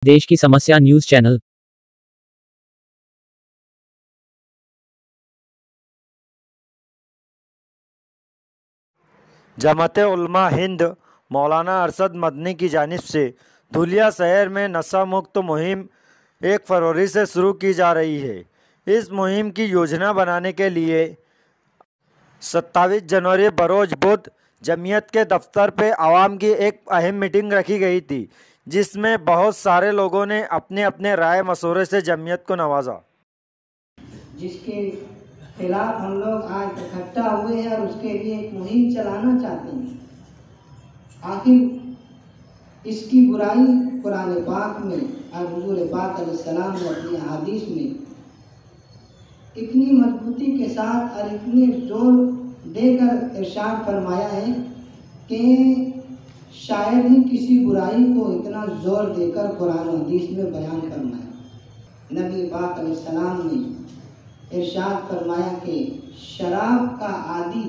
देश की समस्या न्यूज़ चैनल। जमात-ए-उलमा हिंद मौलाना अरशद मदनी की जानिब से धुलिया शहर में नशा मुक्त मुहिम 1 फरवरी से शुरू की जा रही है। इस मुहिम की योजना बनाने के लिए 27 जनवरी बरोज बुध जमीयत के दफ्तर पे आवाम की एक अहम मीटिंग रखी गई थी, जिसमें बहुत सारे लोगों ने अपने अपने राय मशवरे से जमीयत को नवाजा, जिसके खिलाफ हम लोग आज इकट्ठा हुए हैं और उसके लिए एक मुहिम चलाना चाहते हैं। आखिर इसकी बुराई कुरान पाक में और हुजूर पाक अलैहिस्सलाम ने अपनी हदीस में इतनी मजबूती के साथ और इतने जोर देकर इरशाद फरमाया है कि शायद ही किसी बुराई को इतना जोर देकर कुरान हदीस में बयान फरमाया। नबी पाक अलैहिस्सलाम ने इरशाद फरमाया कि शराब का आदी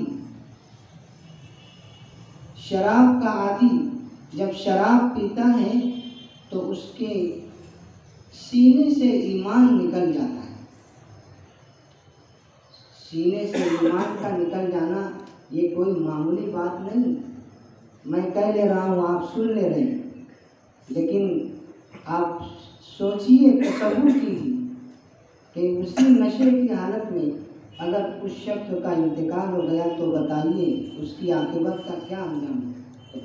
जब शराब पीता है तो उसके सीने से ईमान निकल जाता है। सीने से ईमान का निकल जाना ये कोई मामूली बात नहीं। मैं कह ले रहा हूँ, आप सुन ले रहे हैं, लेकिन आप सोचिए, तसव्वुर कीजिए कि उसी नशे की हालत में अगर उस शख्स का इंतकाल हो गया तो बताइए उसकी आखिरत का क्या अंजाम है।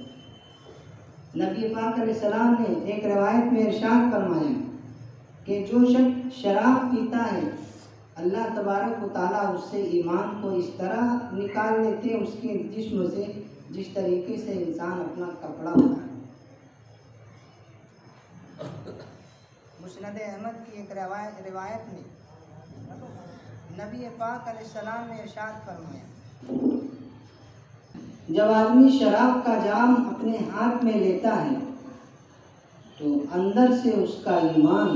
नबी पाक अलैहिस्सलाम ने एक रवायत में इरशाद फरमाया कि जो शख्स शराब पीता है, अल्लाह तबारक व तआला उससे ईमान को इस तरह निकाल लेते हैं उसके जिस्म से, जिस तरीके से इंसान अपना कपड़ा उतारता है। मुस्नद अहमद की एक रिवायत में नबी पाक अलैहिस्सलाम ने इरशाद फरमाया, जब आदमी शराब का जाम अपने हाथ में लेता है तो अंदर से उसका ईमान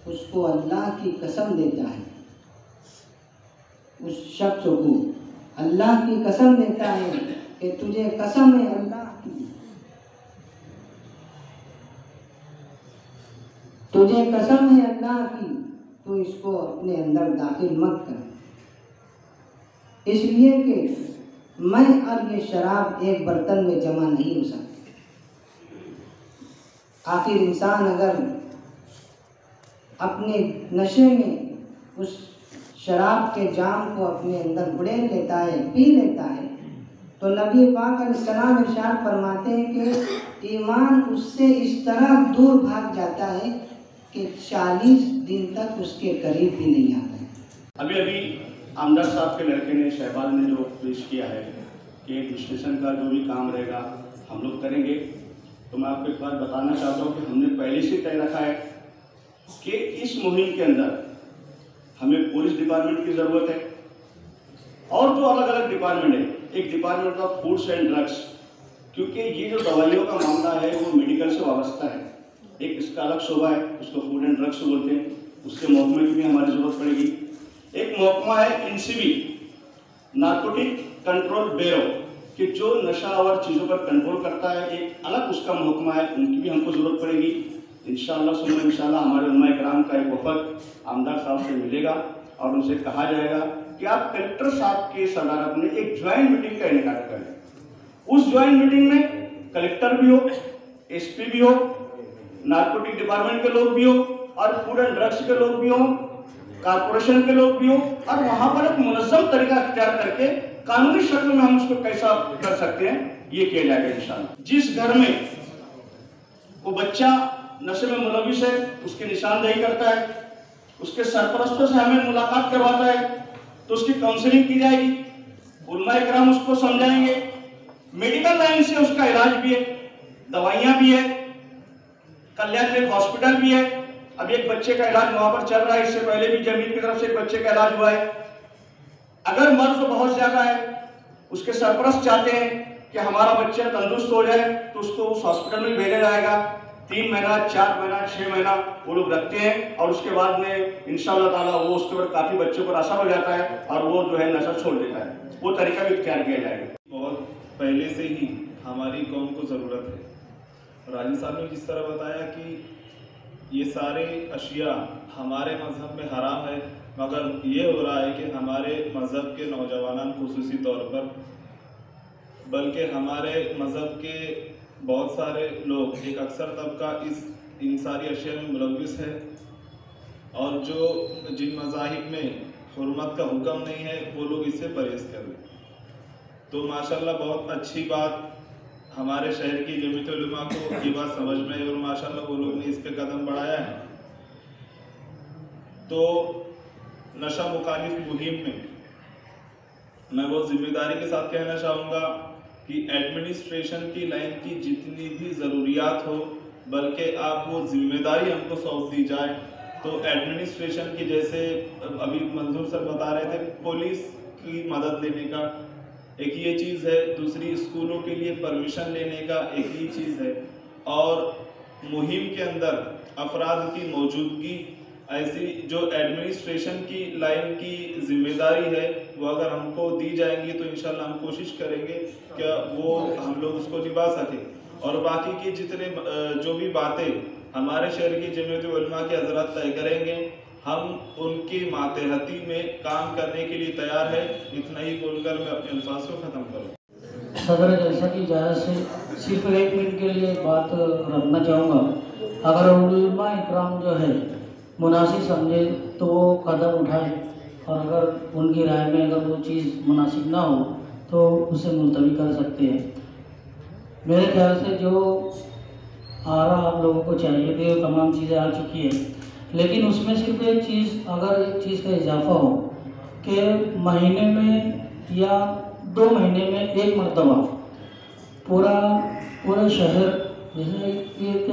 उसको अल्लाह की कसम देता है, उस शख्स को अल्लाह की कसम देता है कि तुझे कसम है अल्लाह की, तुझे कसम है अल्लाह की, तो इसको अपने अंदर दाखिल मत कर, इसलिए कि मैं और ये शराब एक बर्तन में जमा नहीं हो सकती। आखिर इंसान अगर अपने नशे में उस शराब के जाम को अपने अंदर उड़ेल लेता है, पी लेता है, तो नबी पाक अलैहिस्सलाम इरशाद फरमाते हैं कि ईमान उससे इस तरह दूर भाग जाता है कि 40 दिन तक उसके करीब भी नहीं आता है। अभी आमदार साहब के लड़के ने, शहबाज ने जो पेश किया है कि विश्लेषण का जो भी काम रहेगा हम लोग करेंगे, तो मैं आपको एक बात बताना चाहता हूँ कि हमने पहले से तय रखा है कि इस मुहिम के अंदर हमें पुलिस डिपार्टमेंट की ज़रूरत है और जो अलग अलग डिपार्टमेंट है, एक department of foods and drugs, क्योंकि ये जो दवाइयों का मामला है वो मेडिकल से वाबस्ता है। एक इसका अलग शोबा है, उसको फूड एंड ड्रग्स बोलते हैं, उसके महकमे की भी हमारी ज़रूरत पड़ेगी। एक महकमा है एनसीबी, नार्कोटिक कंट्रोल ब्यूरो, कि जो नशा और चीज़ों पर कंट्रोल करता है, एक अलग उसका महकमा है, उनकी भी हमको ज़रूरत पड़ेगी। इंशाअल्लाह हमारे उलमा इकराम का एक वफद आमदार साहब से मिलेगा और उनसे कहा जाएगा कि आप कलेक्टर साहब की सदारत में एक ज्वाइंट मीटिंग का इनेकाद करें। उस ज्वाइंट मीटिंग में कलेक्टर भी हो, एसपी भी हो, नार्कोटिक डिपार्टमेंट के लोग भी हो और फूड एंड ड्रग्स के लोग भी हो, कारपोरेशन के लोग भी हो, और वहां पर एक मुनज़्ज़म तरीका इख्तियार करके कानूनी शक्ल में हम उसको कैसा कर सकते हैं ये किया जाएगा इंशाअल्लाह। जिस घर में वो बच्चा नशे में मुलविस है उसकी निशानदेही करता है, उसके सरपरस्तों से हमें मुलाकात करवाता है तो उसकी काउंसलिंग की जाएगी, उलमा इकराम उसको समझाएंगे, मेडिकल लाइन से उसका इलाज भी है, दवाइयाँ भी है, कल्याण में हॉस्पिटल भी है। अब एक बच्चे का इलाज वहां पर चल रहा है, इससे पहले भी जमीन की तरफ से एक बच्चे का इलाज हुआ है। अगर मर्ज बहुत ज्यादा है, उसके सरपरस्त चाहते हैं कि हमारा बच्चा तंदुरुस्त हो जाए तो उसको उस हॉस्पिटल में भेजा जाएगा। 3 महीना, 4 महीना, 6 महीना वो लोग रखते हैं और उसके बाद में इंशाअल्लाह ताला वो उसके ऊपर काफी बच्चों पर असर हो जाता है और वो जो है नशा छोड़ देता है। वो तरीका भी इख्तियार किया जाएगा। बहुत पहले से ही हमारी कौम को ज़रूरत है। राजी साहब ने जिस तरह बताया कि ये सारे अशिया हमारे मज़हब में हराम है, मगर ये हो रहा है कि हमारे मज़हब के नौजवान खुसूसी तौर पर, बल्कि हमारे मज़हब के बहुत सारे लोग, एक अक्सर तबका इन सारी अशिया में मुलव्विस है, और जो जिन मज़ाहिब में हुर्मत का हुक्म नहीं है वो लोग इससे परहेज़ करें। तो माशाल्लाह बहुत अच्छी बात हमारे शहर की जमीयत उलमा को ये बात समझ में आई और माशाल्लाह वो लोग ने इस पे कदम बढ़ाया है। तो नशा मुखालिफ मुहिम में मैं बहुत जिम्मेदारी के साथ कहना चाहूँगा कि एडमिनिस्ट्रेशन की लाइन की जितनी भी ज़रूरियात हो, बल्कि आप वो जिम्मेदारी हमको सौंप दी जाए। तो एडमिनिस्ट्रेशन की, जैसे अभी मंजूर सर बता रहे थे, पुलिस की मदद लेने का एक ये चीज़ है, दूसरी स्कूलों के लिए परमिशन लेने का एक ही चीज़ है, और मुहिम के अंदर अफराद की मौजूदगी, ऐसी जो एडमिनिस्ट्रेशन की लाइन की जिम्मेदारी है वो अगर हमको दी जाएंगी तो इंशाल्लाह हम कोशिश करेंगे कि वो हम लोग उसको निभा सकें। और बाकी की जितने जो भी बातें हमारे शहर की जमीयत उलमा के हजरत तय करेंगे, हम उनकी मातहती में काम करने के लिए तैयार है। इतना ही बोलकर मैं अपने अल्फाज को ख़त्म करूँ। सदर जलसा की इजाज़त से सिर्फ 1 मिनट के लिए बात रखना चाहूँगा। अगर उलमा इकराम जो है मुनासिब समझे तो वो कदम उठाए, और अगर उनकी राय में अगर वो चीज़ मुनासिब ना हो तो उसे मुलतवी कर सकते हैं। मेरे ख्याल से जो आ रहा आप लोगों को चाहिए थी वो तमाम चीज़ें आ चुकी है, लेकिन उसमें सिर्फ एक चीज़, अगर एक चीज़ का इजाफा हो कि महीने में या 2 महीने में एक मरतबा पूरा शहर, जैसे एक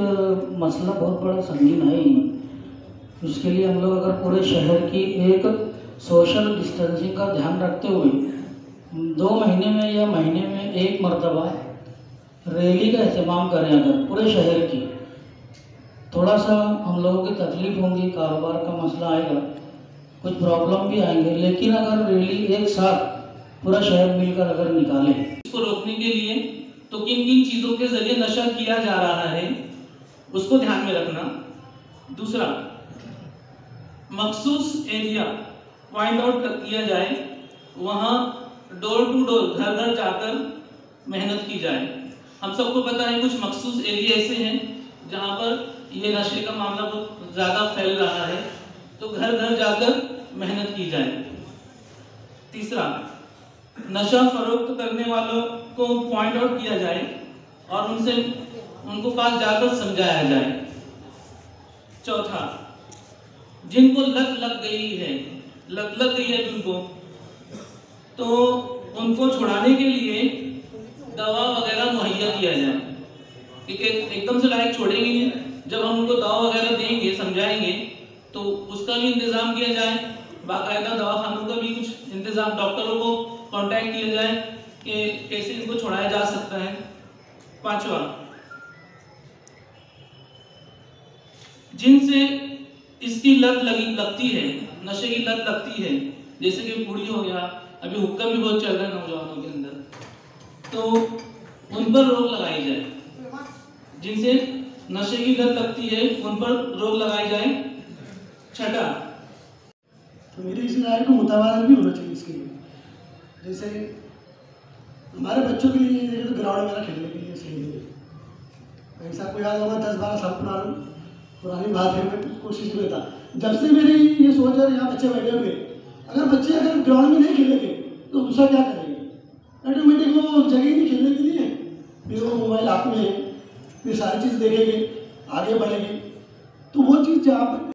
मसला बहुत बड़ा संगीन है ही, उसके लिए हम लोग अगर पूरे शहर की एक सोशल डिस्टेंसिंग का ध्यान रखते हुए 2 महीने में या महीने में एक मरतबा रैली का एहतमाम करें, अगर पूरे शहर की, थोड़ा सा हम लोगों की तकलीफ होंगी, कारोबार का मसला आएगा, कुछ प्रॉब्लम भी आएंगे, लेकिन अगर रैली एक साथ पूरा शहर मिलकर अगर निकालें, इसको रोकने के लिए तो किन किन चीज़ों के जरिए नशा किया जा रहा है उसको ध्यान में रखना। दूसरा, मखसूस एरिया पॉइंट आउट किया जाए, वहाँ डोर टू डोर, घर घर जाकर मेहनत की जाए। हम सबको पता है कुछ मखसूस एरिया ऐसे हैं जहाँ पर ये नशे का मामला बहुत ज़्यादा फैल रहा है, तो घर घर जाकर मेहनत की जाए। तीसरा, नशा फरोख्त करने वालों को पॉइंट आउट किया जाए और उनको पास जाकर समझाया जाए। चौथा, जिनको लत लग गई है जिनको, तो उनको छुड़ाने के लिए दवा वगैरह मुहैया किया जाए, क्योंकि एकदम से लायक छोड़ेंगे नहीं, जब हम उनको दवा वगैरह देंगे, समझाएंगे, तो उसका भी इंतज़ाम किया जाए। बाकायदा दवाखानों का भी कुछ इंतज़ाम, डॉक्टरों को कांटेक्ट किया जाए कि कैसे इनको छुड़ाया जा सकता है। पांचवा, जिनसे इसकी लत लगती है, नशे की लत लगती है, जैसे कि पुड़ी हो गया, अभी हुक्का भी बहुत चल रहा है नौजवानों के अंदर, तो उन पर रोक लगाई जाए। जिनसे नशे की लत लगती है उन पर रोक लगाई जाए। छठा, तो मेरी इस राय को मुतवाज़न भी होना चाहिए इसके लिए। जैसे हमारे बच्चों के लिए देखें तो ग्राउंड वगैरह खेलने के लिए सही नहीं है। ऐसा कोई याद होगा 10-12 साल पुरानी बात है, मैं कोशिश में था, जब से मेरी ये सोच है यहाँ बच्चे बैठे हुए, अगर बच्चे अगर ग्राउंड में नहीं खेलेंगे तो दूसरा क्या करेंगे? ऑटोमेटिक वो जगह नहीं खेलने के लिए, फिर वो मोबाइल हाथ में है, फिर सारी चीज़ देखेंगे, आगे बढ़ेंगे, तो वो चीज़ जहाँ पर